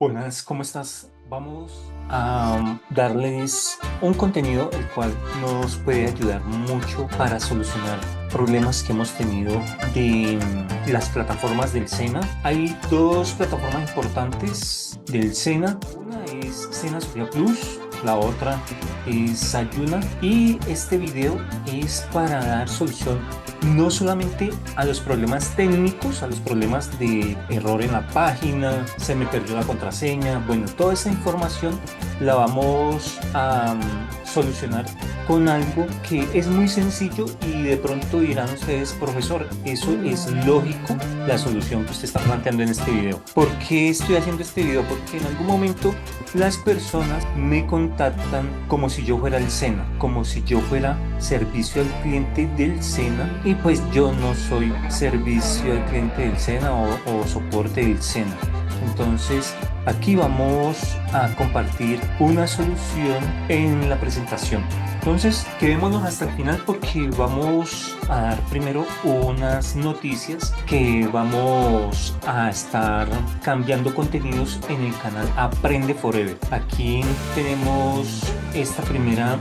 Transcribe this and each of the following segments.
Buenas, ¿cómo estás? Vamos a darles un contenido el cual nos puede ayudar mucho para solucionar problemas que hemos tenido de las plataformas del SENA. Hay dos plataformas importantes del SENA. Una es SENA Social Plus, la otra es Sayuna, y este video es para dar solución no solamente a los problemas técnicos, a los problemas de error en la página, se me perdió la contraseña, bueno, toda esa información la vamos a solucionar con algo que es muy sencillo y de pronto dirán ustedes, profesor, eso es lógico, la solución que usted está planteando en este video. ¿Por qué estoy haciendo este video? Porque en algún momento las personas me contactan como si yo fuera el SENA, como si yo fuera servicio al cliente del SENA, y pues yo no soy servicio al cliente del SENA o soporte del SENA. Entonces, aquí vamos a compartir una solución en la presentación. Entonces, quedémonos hasta el final porque vamos a dar primero unas noticias que vamos a estar cambiando contenidos en el canal Aprende Forever. Aquí tenemos esta primera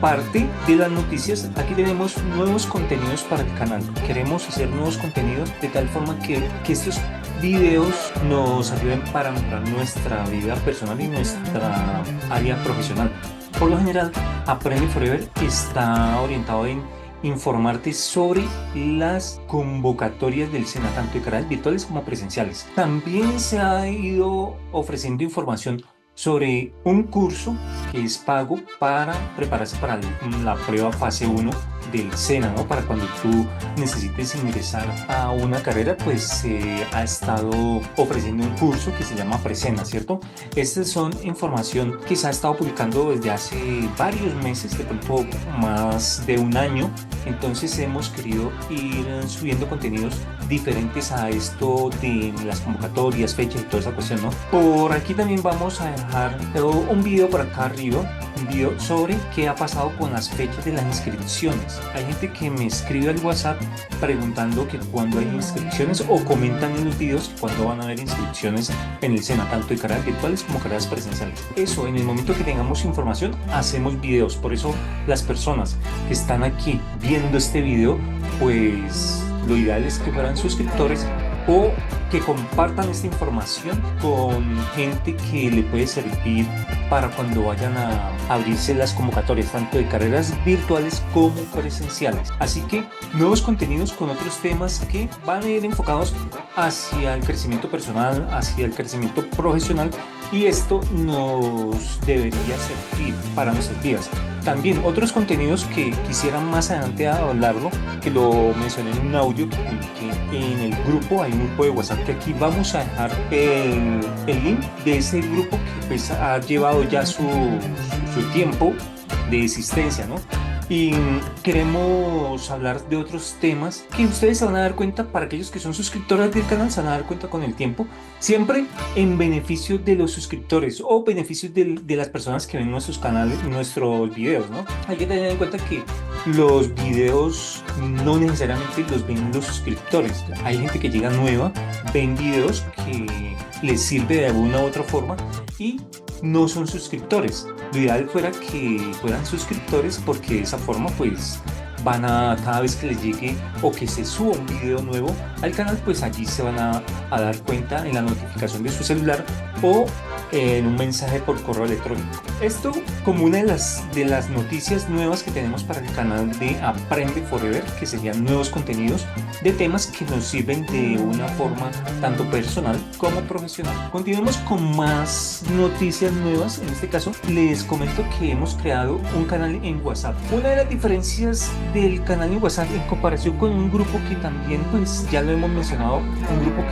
parte de las noticias. Aquí tenemos nuevos contenidos para el canal. Queremos hacer nuevos contenidos de tal forma que estos videos nos ayuden para mejorar nuestra vida personal y nuestra área profesional. Por lo general, Aprende Forever está orientado en informarte sobre las convocatorias del SENA, tanto de canales virtuales como presenciales. También se ha ido ofreciendo información sobre un curso que es pago para prepararse para la prueba fase 1 del SENA, ¿no? Para cuando tú necesites ingresar a una carrera, pues se ha estado ofreciendo un curso que se llama Presena, ¿cierto? Estas son información que se ha estado publicando desde hace varios meses, de pronto más de un año. Entonces hemos querido ir subiendo contenidos diferentes a esto de las convocatorias, fechas y toda esa cuestión, ¿no? Por aquí también vamos a dejar un video por acá arriba, un video sobre qué ha pasado con las fechas de las inscripciones. Hay gente que me escribe al WhatsApp preguntando que cuándo hay inscripciones, o comentan en los videos cuándo van a haber inscripciones en el SENA, tanto de carreras virtuales como carreras presenciales. Eso, en el momento que tengamos información, hacemos videos. Por eso las personas que están aquí viendo este video, pues lo ideal es que fueran suscriptores o que compartan esta información con gente que le puede servir para cuando vayan a abrirse las convocatorias, tanto de carreras virtuales como presenciales. Así que nuevos contenidos con otros temas que van a ir enfocados hacia el crecimiento personal, hacia el crecimiento profesional, y esto nos debería servir para nuestras vidas. También otros contenidos que quisiera más adelante hablarlo, que lo mencioné en un audio que publiqué en el grupo. Hay un grupo de WhatsApp que aquí vamos a dejar el link de ese grupo que pues ha llevado ya su tiempo de existencia, ¿no? Y queremos hablar de otros temas que ustedes se van a dar cuenta. Para aquellos que son suscriptores del canal, se van a dar cuenta con el tiempo, siempre en beneficio de los suscriptores o beneficios de las personas que ven nuestros canales, nuestros videos, ¿no? Hay que tener en cuenta que los videos no necesariamente los ven los suscriptores. Hay gente que llega nueva, ven videos que les sirve de alguna u otra forma y no son suscriptores. Lo ideal fuera que fueran suscriptores, porque de esa forma pues van a, cada vez que les llegue o que se suba un video nuevo al canal, pues allí se van a dar cuenta en la notificación de su celular o en un mensaje por correo electrónico. Esto como una de las noticias nuevas que tenemos para el canal de Aprende Forever, que serían nuevos contenidos de temas que nos sirven de una forma tanto personal como profesional. Continuemos con más noticias nuevas. En este caso les comento que hemos creado un canal en WhatsApp. Una de las diferencias del canal en WhatsApp en comparación con un grupo que también pues ya lo hemos mencionado, un grupo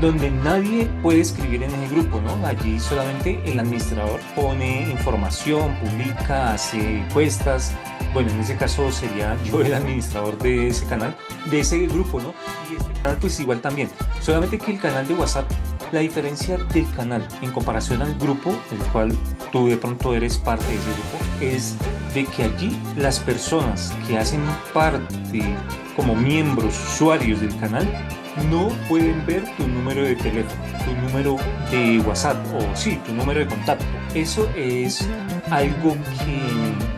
donde nadie puede escribir en ese grupo, ¿no? Allí solamente el administrador pone información, publica, hace encuestas. Bueno, en ese caso sería yo el administrador de ese canal, de ese grupo, ¿no? Y este canal pues igual también, solamente que el canal de WhatsApp, la diferencia del canal en comparación al grupo, el cual tú de pronto eres parte de ese grupo, es de que allí las personas que hacen parte como miembros, usuarios del canal, no pueden ver tu número de teléfono, tu número de WhatsApp o sí, tu número de contacto. Eso es algo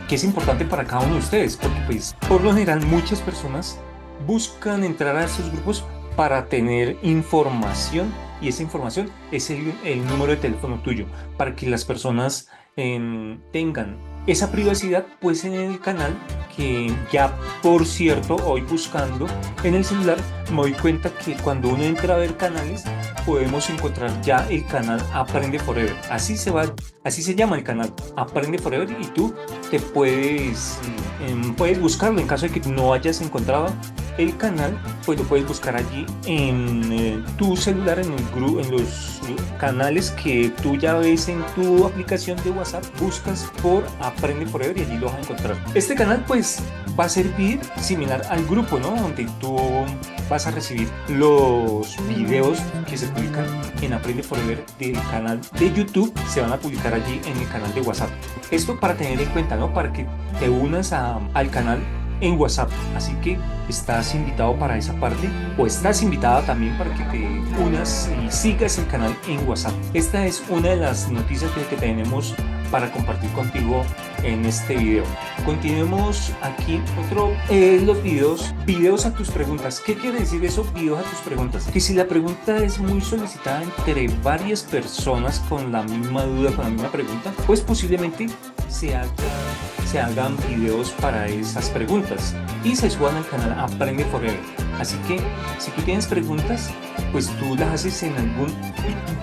que es importante para cada uno de ustedes, porque pues por lo general muchas personas buscan entrar a esos grupos para tener información y esa información es el número de teléfono tuyo, para que las personas tengan esa privacidad pues en el canal, que ya por cierto hoy buscando en el celular me doy cuenta que cuando uno entra a ver canales podemos encontrar ya el canal Aprende Forever, así se llama el canal Aprende Forever, y tú te puedes buscarlo en caso de que no hayas encontrado el canal, pues lo puedes buscar allí en tu celular, en los canales que tú ya ves en tu aplicación de WhatsApp, buscas por Aprende Forever y allí lo vas a encontrar. Este canal pues va a servir similar al grupo, ¿no? Donde tú vas a recibir los videos que se publican en Aprende Forever del canal de YouTube, se van a publicar allí en el canal de WhatsApp. Esto para tener en cuenta, ¿no? Para que te unas al canal en WhatsApp, así que estás invitado para esa parte, o estás invitada también para que te unas y sigas el canal en WhatsApp. Esta es una de las noticias que tenemos para compartir contigo en este video. Continuemos aquí los videos a tus preguntas. ¿Qué quiere decir eso? Videos a tus preguntas. Que si la pregunta es muy solicitada entre varias personas con la misma duda, con la misma pregunta, pues posiblemente se hagan videos para esas preguntas y se suban al canal Aprende Forever. Así que si tú tienes preguntas, pues tú las haces en algún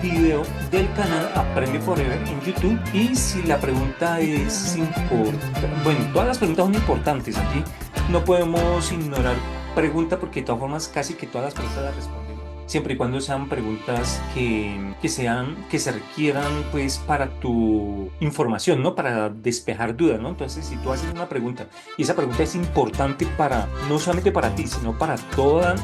video del canal Aprende Forever en YouTube. Y si la pregunta es importante, bueno, todas las preguntas son importantes, aquí no podemos ignorar pregunta, porque de todas formas casi que todas las preguntas las respondemos, siempre y cuando sean preguntas que se requieran pues para tu información, ¿no? Para despejar dudas, ¿no? Entonces, si tú haces una pregunta y esa pregunta es importante no solamente para ti, sino para todo el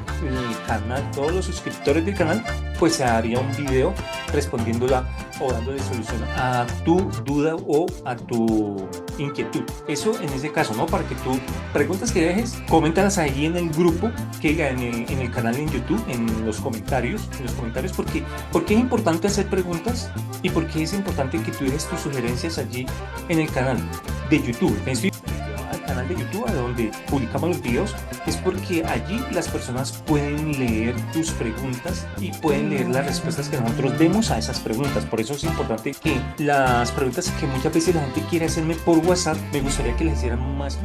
canal, todos los suscriptores del canal, pues se haría un video respondiéndola o dándole solución a tu duda o a tu inquietud. Eso en ese caso, ¿no? Para que tú preguntas que dejes, coméntalas ahí en el grupo, que en el canal en YouTube, en los comentarios, porque es importante hacer preguntas y porque es importante que tú dejes tus sugerencias allí en el canal de YouTube. Al canal de YouTube, a donde publicamos los videos, es porque allí las personas pueden leer tus preguntas y pueden leer las respuestas que nosotros demos a esas preguntas. Por eso es importante que las preguntas que muchas veces la gente quiere hacerme por WhatsApp, me gustaría que les hicieran más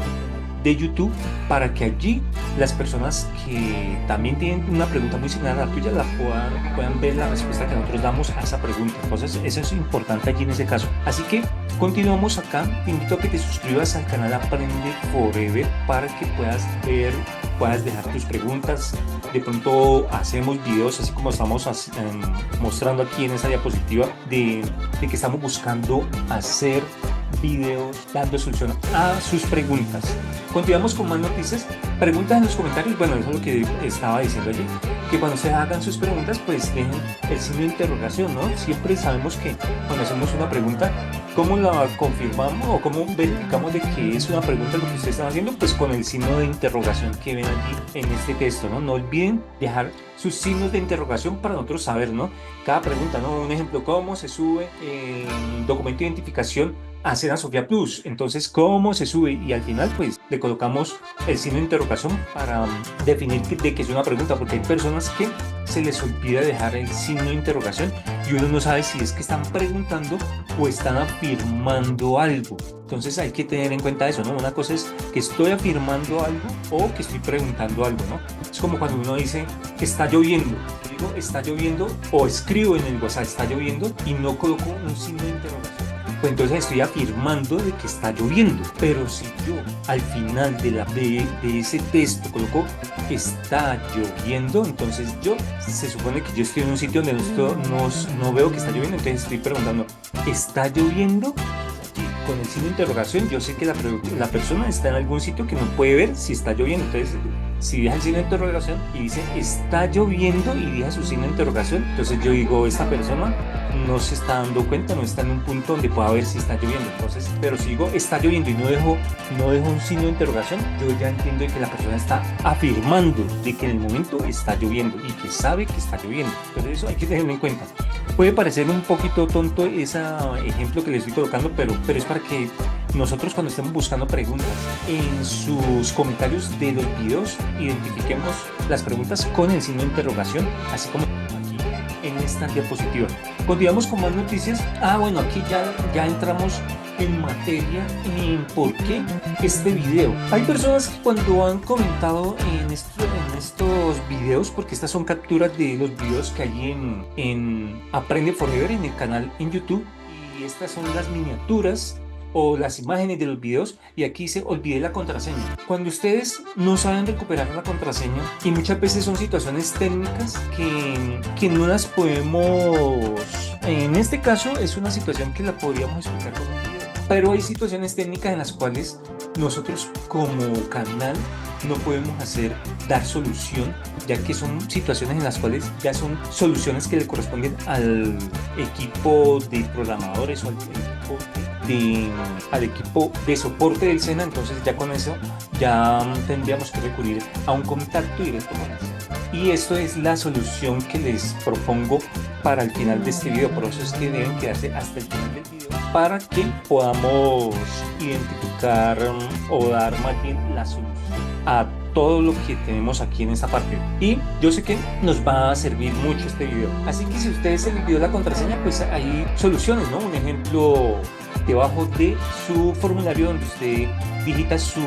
de YouTube, para que allí las personas que también tienen una pregunta muy similar a la tuya puedan ver la respuesta que nosotros damos a esa pregunta. Entonces eso es importante allí en ese caso. Así que continuamos acá. Te invito a que te suscribas al canal Aprende Forever para que puedas dejar tus preguntas. De pronto hacemos videos así como estamos mostrando aquí en esta diapositiva, de que estamos buscando hacer videos dando solución a sus preguntas. Continuamos con más noticias. Preguntas en los comentarios. Bueno, eso es lo que estaba diciendo allí, que cuando se hagan sus preguntas pues dejen el signo de interrogación, ¿no? Siempre sabemos que cuando hacemos una pregunta, ¿cómo la confirmamos o cómo verificamos de que es una pregunta lo que ustedes están haciendo? Pues con el signo de interrogación que ven allí en este texto, ¿no? No olviden dejar sus signos de interrogación para nosotros saber, ¿no? Cada pregunta, ¿no? Un ejemplo, ¿cómo se sube el documento de identificación a Sena Sofía Plus? Entonces, ¿cómo se sube? Y al final pues le colocamos el signo de interrogación para definir de que es una pregunta, porque hay personas que se les olvida dejar el signo de interrogación y uno no sabe si es que están preguntando o están afirmando algo. Entonces hay que tener en cuenta eso, ¿no? Una cosa es que estoy afirmando algo o que estoy preguntando algo, ¿no? Es como cuando uno dice está lloviendo. Yo digo está lloviendo, o escribo en el WhatsApp está lloviendo y no coloco un signo de interrogación, pues entonces estoy afirmando de que está lloviendo. Pero si yo al final de ese texto coloco está lloviendo, entonces se supone que yo estoy en un sitio donde no veo que está lloviendo, entonces estoy preguntando ¿está lloviendo? Y con el signo de interrogación yo sé que la persona está en algún sitio que no puede ver si está lloviendo, entonces Si deja el signo de interrogación y dice está lloviendo y deja su signo de interrogación, entonces yo digo, esta persona no se está dando cuenta, no está en un punto donde pueda ver si está lloviendo. Entonces, pero si digo está lloviendo y no dejo un signo de interrogación, yo ya entiendo que la persona está afirmando de que en el momento está lloviendo y que sabe que está lloviendo. Entonces eso hay que tenerlo en cuenta. Puede parecer un poquito tonto ese ejemplo que les estoy colocando, pero es para que nosotros, cuando estemos buscando preguntas en sus comentarios de los videos, identifiquemos las preguntas con el signo de interrogación, así como aquí en esta diapositiva. Continuamos con más noticias. Bueno, aquí ya entramos en materia en por qué este video. Hay personas que cuando han comentado en estos videos, porque estas son capturas de los videos que hay en Aprende Forever, en el canal en YouTube, y estas son las miniaturas o las imágenes de los videos, y aquí dice olvidé la contraseña. Cuando ustedes no saben recuperar la contraseña, y muchas veces son situaciones técnicas que no las podemos, en este caso es una situación que la podríamos explicar con un video, pero hay situaciones técnicas en las cuales nosotros como canal no podemos dar solución, ya que son situaciones en las cuales ya son soluciones que le corresponden al equipo de programadores o al equipo de soporte del SENA. Entonces ya con eso ya tendríamos que recurrir a un contacto directo con el SENA. Y esto es la solución que les propongo para el final de este video. Por eso es que deben quedarse hasta el final del video para que podamos identificar o dar más bien la solución a todo lo que tenemos aquí en esta parte. Y yo sé que nos va a servir mucho este video. Así que si ustedes se les olvidó la contraseña, pues hay soluciones, ¿no? Un ejemplo, debajo de su formulario donde usted digita su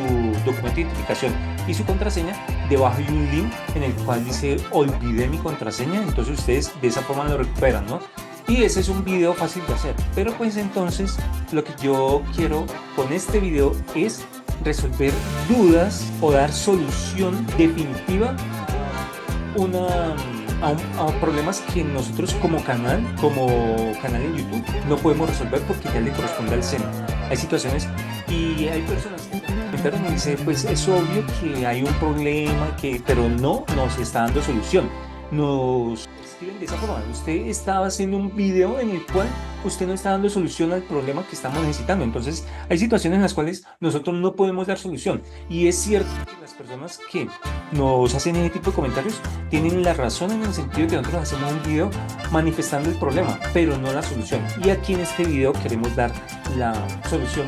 documento de identificación y su contraseña, debajo hay un link en el cual dice olvidé mi contraseña. Entonces ustedes de esa forma lo recuperan, ¿no? Y ese es un video fácil de hacer. Pero pues entonces lo que yo quiero con este video es resolver dudas o dar solución definitiva a problemas que nosotros como canal en YouTube no podemos resolver porque ya le corresponde al SENA. Hay situaciones y hay personas que comentaron y dicen, pues es obvio que hay un problema, pero no nos está dando solución. Nos escriben de esa forma: usted estaba haciendo un video en el cual usted no está dando solución al problema que estamos necesitando. Entonces hay situaciones en las cuales nosotros no podemos dar solución, y es cierto que las personas que nos hacen ese tipo de comentarios tienen la razón en el sentido de que nosotros hacemos un video manifestando el problema, pero no la solución. Y aquí en este video queremos dar la solución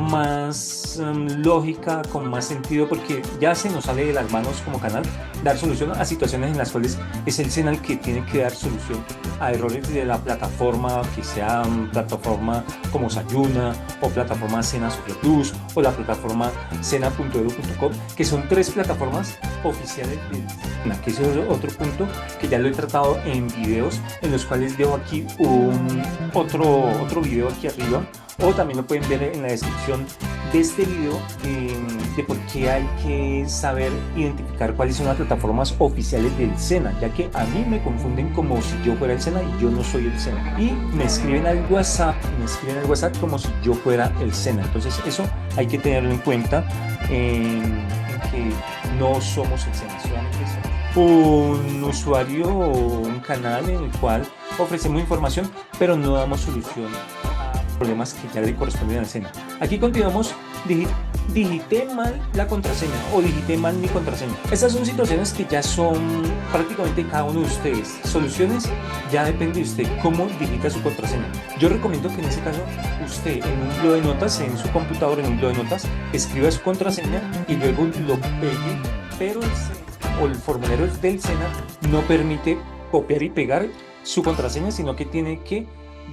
más lógica, con más sentido, porque ya se nos sale de las manos como canal dar solución a situaciones en las cuales es el SENA el que tiene que dar solución a errores de la plataforma, que sea plataforma como Sayuna o plataforma SENA Sofía Plus o la plataforma sena.edu.com, que son 3 plataformas oficiales del SENA, que ese es otro punto que ya lo he tratado en videos, en los cuales dejo aquí otro video aquí arriba, o también lo pueden ver en la descripción de este video, de por qué hay que saber identificar cuáles son las plataformas oficiales del SENA, ya que a mí me confunden como si yo fuera el SENA y yo no soy el SENA, y me escriben al WhatsApp como si yo fuera el SENA. Entonces eso hay que tenerlo en cuenta, en que no somos el SENA, solamente somos un usuario o un canal en el cual ofrecemos información, pero no damos solución problemas que ya le corresponden al SENA. Aquí continuamos. Digité mal la contraseña o digité mal mi contraseña. Estas son situaciones que ya son prácticamente cada uno de ustedes. Soluciones ya depende de usted cómo digita su contraseña. Yo recomiendo que en ese caso usted en un bloc de notas, en su computador, en un bloc de notas, escriba su contraseña y luego lo pegue, pero el formulario del SENA no permite copiar y pegar su contraseña, sino que tiene que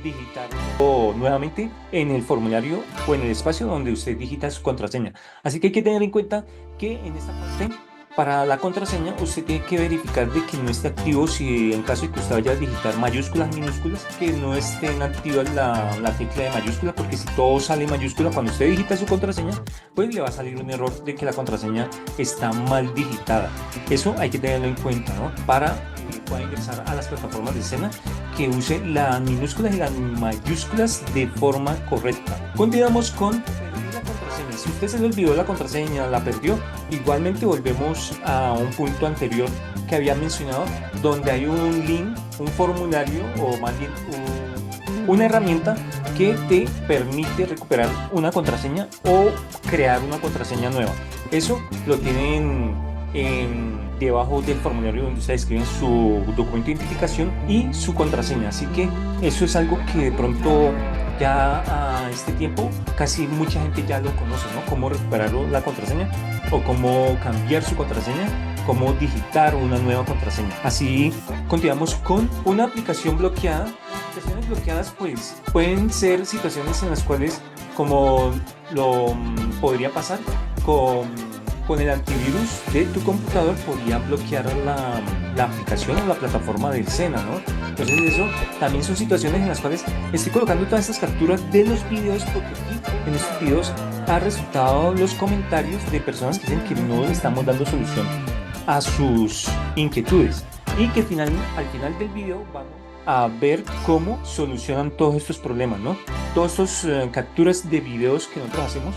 digitarlo nuevamente en el formulario o en el espacio donde usted digita su contraseña. Así que hay que tener en cuenta que en esta parte, para la contraseña, usted tiene que verificar de que no esté activo, si en caso de que usted vaya a digitar mayúsculas, minúsculas, que no estén activas la tecla de mayúscula, porque si todo sale mayúscula cuando usted digita su contraseña, pues le va a salir un error de que la contraseña está mal digitada. Eso hay que tenerlo en cuenta, ¿no? Para que pueda ingresar a las plataformas de SENA, que use las minúsculas y las mayúsculas de forma correcta. Continuamos con la contraseña. Si usted se le olvidó la contraseña, la perdió, igualmente volvemos a un punto anterior que había mencionado, donde hay un link, un formulario o más bien una herramienta que te permite recuperar una contraseña o crear una contraseña nueva. Eso lo tienen debajo del formulario donde ustedes escriben su documento de identificación y su contraseña. Así que eso es algo que de pronto ya a este tiempo casi mucha gente ya lo conoce, ¿no? Cómo recuperar la contraseña o cómo cambiar su contraseña, cómo digitar una nueva contraseña. Así continuamos con una aplicación bloqueada. Aplicaciones bloqueadas pues pueden ser situaciones en las cuales, como lo podría pasar con el antivirus de tu computador, podría bloquear la aplicación o la plataforma del SENA, ¿no? Entonces eso también son situaciones en las cuales estoy colocando todas estas capturas de los videos, porque aquí en estos videos ha resultado los comentarios de personas que dicen que no le estamos dando solución a sus inquietudes y que al final del video vamos a ver cómo solucionan todos estos problemas, ¿no? Todas estas capturas de videos que nosotros hacemos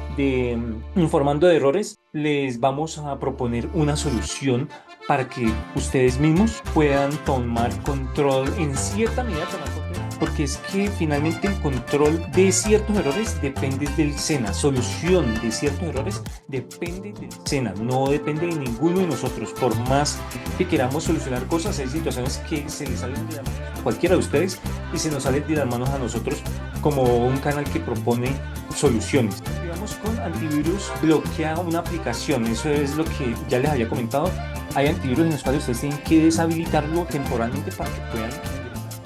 informando de errores, les vamos a proponer una solución para que ustedes mismos puedan tomar control, en cierta medida tomar control, porque es que finalmente el control de ciertos errores depende del SENA, solución de ciertos errores depende del SENA, no depende de ninguno de nosotros. Por más que queramos solucionar cosas, hay situaciones que se les salen de las manos a cualquiera de ustedes y se nos salen de las manos a nosotros como un canal que propone soluciones. Digamos, con antivirus bloquea una aplicación, eso es lo que ya les había comentado. Hay antivirus en los cuales ustedes tienen que deshabilitarlo temporalmente para que puedan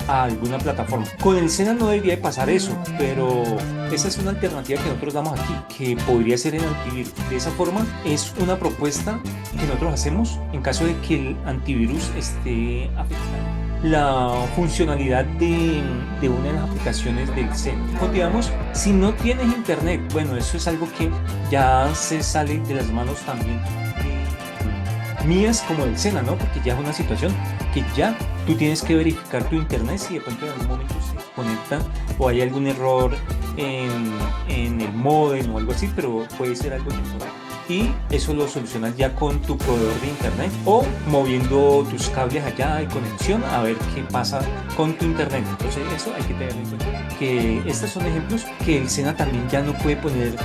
a alguna plataforma. Con el SENA no debería de pasar eso, pero esa es una alternativa que nosotros damos aquí, que podría ser el antivirus. De esa forma es una propuesta que nosotros hacemos en caso de que el antivirus esté afectando la funcionalidad de una de las aplicaciones del SENA. Continuamos, si no tienes internet, bueno, eso es algo que ya se sale de las manos también mías como del SENA, ¿no? Porque ya es una situación que ya tú tienes que verificar tu internet si de pronto en algún momento se conecta o hay algún error en el módem o algo así, pero puede ser algo temporal. Y eso lo solucionas ya con tu proveedor de internet o moviendo tus cables allá de conexión a ver qué pasa con tu internet. Entonces eso hay que tenerlo en cuenta, que estos son ejemplos que el SENA también ya no puede poner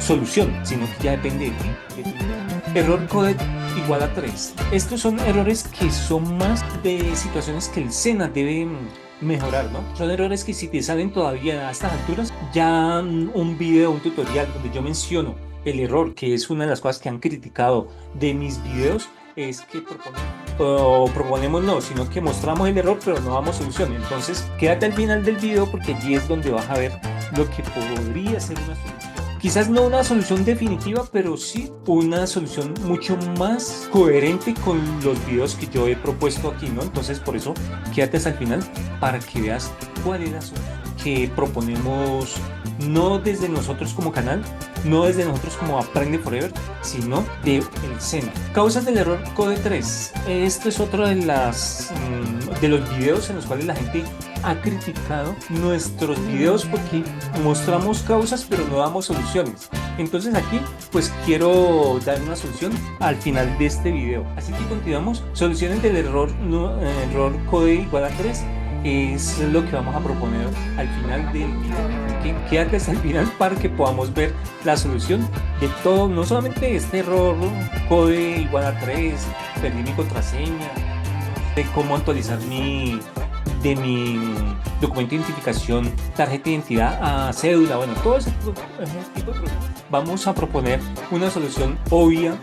solución, sino que ya depende de ti, de tu internet. Error codec igual a 3. Estos son errores que son más de situaciones que el SENA debe mejorar, ¿no? Son errores que si te salen todavía a estas alturas, ya un video, un tutorial donde yo menciono el error, que es una de las cosas que han criticado de mis videos, es que proponemos no, sino que mostramos el error pero no damos solución. Entonces quédate al final del video porque allí es donde vas a ver lo que podría ser una solución. Quizás no una solución definitiva, pero sí una solución mucho más coherente con los videos que yo he propuesto aquí, ¿no? Entonces por eso quédate hasta el final para que veas cuál es la solución que proponemos, no desde nosotros como canal, no desde nosotros como Aprende Forever, sino de el SENA. Causas del error code 3. Esto es otro de los videos en los cuales la gente ha criticado nuestros videos porque mostramos causas pero no damos soluciones. Entonces aquí pues quiero dar una solución al final de este video. Así que continuamos. Soluciones del error code igual a 3 es lo que vamos a proponer al final del video. Así que quédate hasta el final para que podamos ver la solución de todo, no solamente este error code igual a 3, perdí mi contraseña, de cómo actualizar mi documento de identificación, tarjeta de identidad a cédula, bueno, todo ese tipo de problemas. Vamos a proponer una solución obvia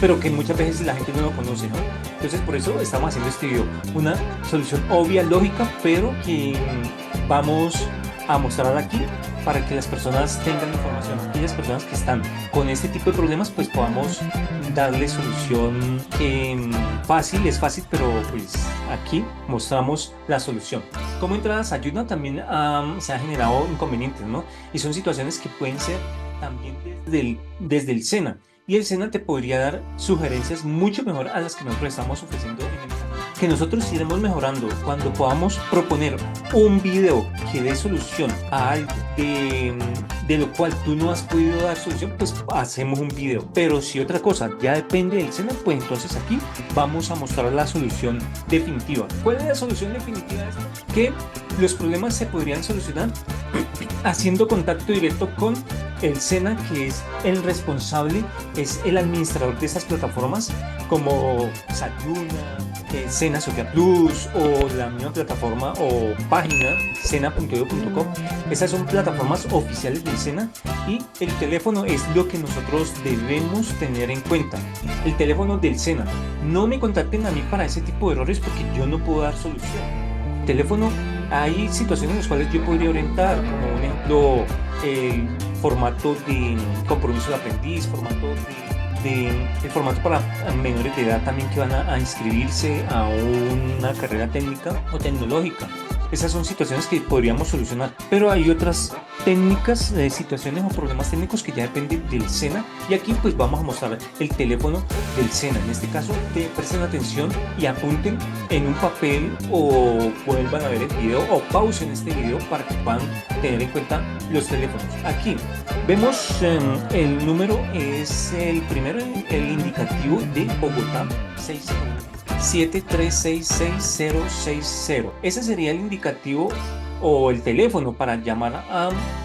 pero que muchas veces la gente no lo conoce, ¿no? Entonces por eso estamos haciendo este video, una solución obvia, lógica, pero que vamos a mostrar aquí para que las personas tengan información. Aquellas personas que están con este tipo de problemas, pues podamos darle solución fácil, es fácil, pero pues aquí mostramos la solución. Como entradas ayuda también se han generado inconvenientes, ¿no? Y son situaciones que pueden ser también desde el SENA. Y el SENA te podría dar sugerencias mucho mejor a las que nosotros estamos ofreciendo en el canal. que nosotros iremos mejorando cuando podamos proponer un video que dé solución a algo de lo cual tú no has podido dar solución, pues hacemos un video. Pero si otra cosa ya depende del SENA, pues entonces aquí vamos a mostrar la solución definitiva. ¿Cuál es la solución definitiva de esto? Que los problemas se podrían solucionar haciendo contacto directo con el SENA, que es el responsable, es el administrador de esas plataformas como Satluna, SENA Sofía Plus o la misma plataforma o página sena.edu.com. Esas son plataformas oficiales del SENA y el teléfono es lo que nosotros debemos tener en cuenta. El teléfono del SENA. No me contacten a mí para ese tipo de errores porque yo no puedo dar solución. Teléfono, hay situaciones en las cuales yo podría orientar, como por ejemplo el formato de compromiso de aprendiz, el formato para menores de edad también que van a inscribirse a una carrera técnica o tecnológica. Esas son situaciones que podríamos solucionar, pero hay otras técnicas, situaciones o problemas técnicos que ya dependen del SENA, y aquí pues vamos a mostrar el teléfono del SENA. En este caso presten atención y apunten en un papel o vuelvan a ver el video o pausen este video para que puedan tener en cuenta los teléfonos. Aquí vemos el número es el primero, el indicativo de Bogotá 7366060. Ese sería el indicativo o el teléfono para llamar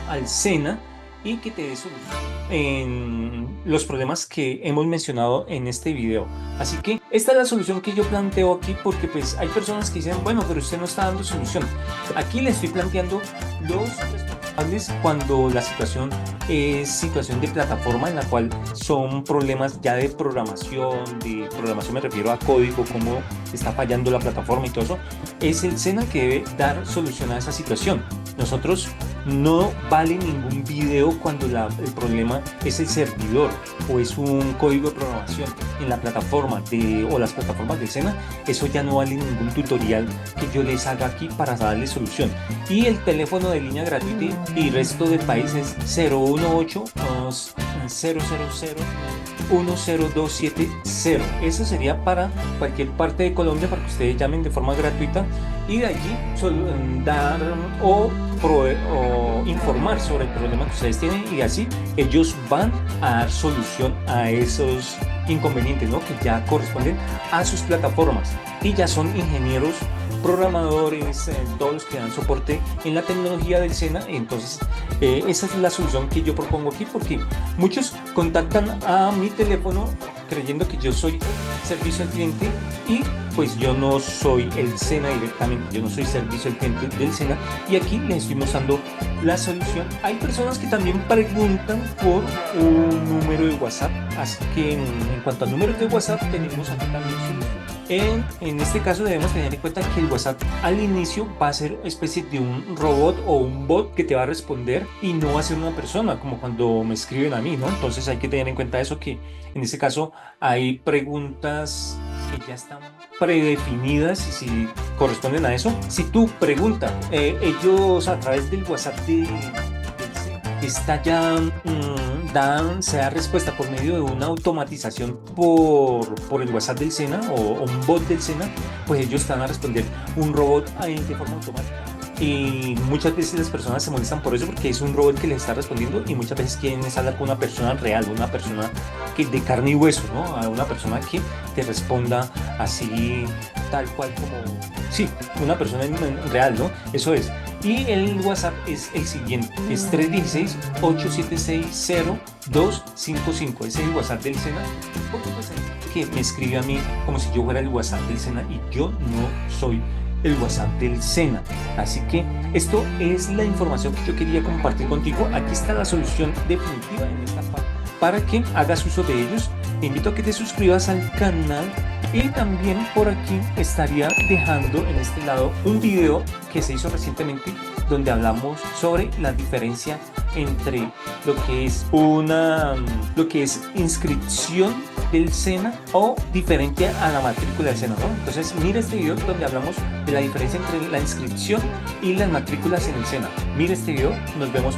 al SENA y que te dé solución en los problemas que hemos mencionado en este video. Así que esta es la solución que yo planteo aquí, porque pues hay personas que dicen, bueno, pero usted no está dando solución. Aquí le estoy planteando los responsables cuando la situación es situación de plataforma en la cual son problemas ya de programación me refiero a código, cómo está fallando la plataforma y todo eso. Es el SENA que debe dar solución a esa situación. Nosotros no vale ningún video cuando el problema es el servidor o es un código de programación en la plataforma o las plataformas del SENA. Eso ya no vale ningún tutorial que yo les haga aquí para darle solución. Y el teléfono de línea gratuita y resto del país es 018 000 10270. Eso sería para cualquier parte de Colombia, para que ustedes llamen de forma gratuita y de allí dar o informar sobre el problema que ustedes tienen, y así ellos van a dar solución a esos inconvenientes, ¿no? Que ya corresponden a sus plataformas, y ya son ingenieros, programadores, todos los que dan soporte en la tecnología del SENA. Entonces esa es la solución que yo propongo aquí, porque muchos contactan a mi teléfono creyendo que yo soy servicio al cliente, y pues yo no soy el SENA directamente, yo no soy servicio al cliente del SENA, y aquí les estoy mostrando la solución. Hay personas que también preguntan por un número de WhatsApp, así que en cuanto a números de WhatsApp tenemos aquí también solución. En este caso debemos tener en cuenta que el WhatsApp al inicio va a ser una especie de un robot o un bot que te va a responder, y no va a ser una persona como cuando me escriben a mí, ¿no? Entonces hay que tener en cuenta eso, que en este caso hay preguntas que ya están predefinidas y si corresponden a eso. Si tú preguntas, ellos a través del WhatsApp está ya se da respuesta por medio de una automatización por el WhatsApp del SENA o un bot del SENA, pues ellos están a responder un robot de forma automática. Y muchas veces las personas se molestan por eso, porque es un robot que les está respondiendo, y muchas veces quieren hablar con una persona real, una persona de carne y hueso, ¿no? A una persona que te responda así, tal cual como, sí, una persona real, ¿no? Eso es. Y el WhatsApp es el siguiente, es 316-876-0255. Ese es el WhatsApp del SENA, porque pues hay que me escribe a mí como si yo fuera el WhatsApp del SENA, y yo no soy el WhatsApp del SENA. Así que esto es la información que yo quería compartir contigo. Aquí está la solución definitiva en esta parte para que hagas uso de ellos. Te invito a que te suscribas al canal, y también por aquí estaría dejando en este lado un video que se hizo recientemente donde hablamos sobre la diferencia entre lo que es inscripción del SENA o diferente a la matrícula del SENA, ¿no? Entonces mira este video donde hablamos de la diferencia entre la inscripción y las matrículas en el SENA. Mira este video, nos vemos.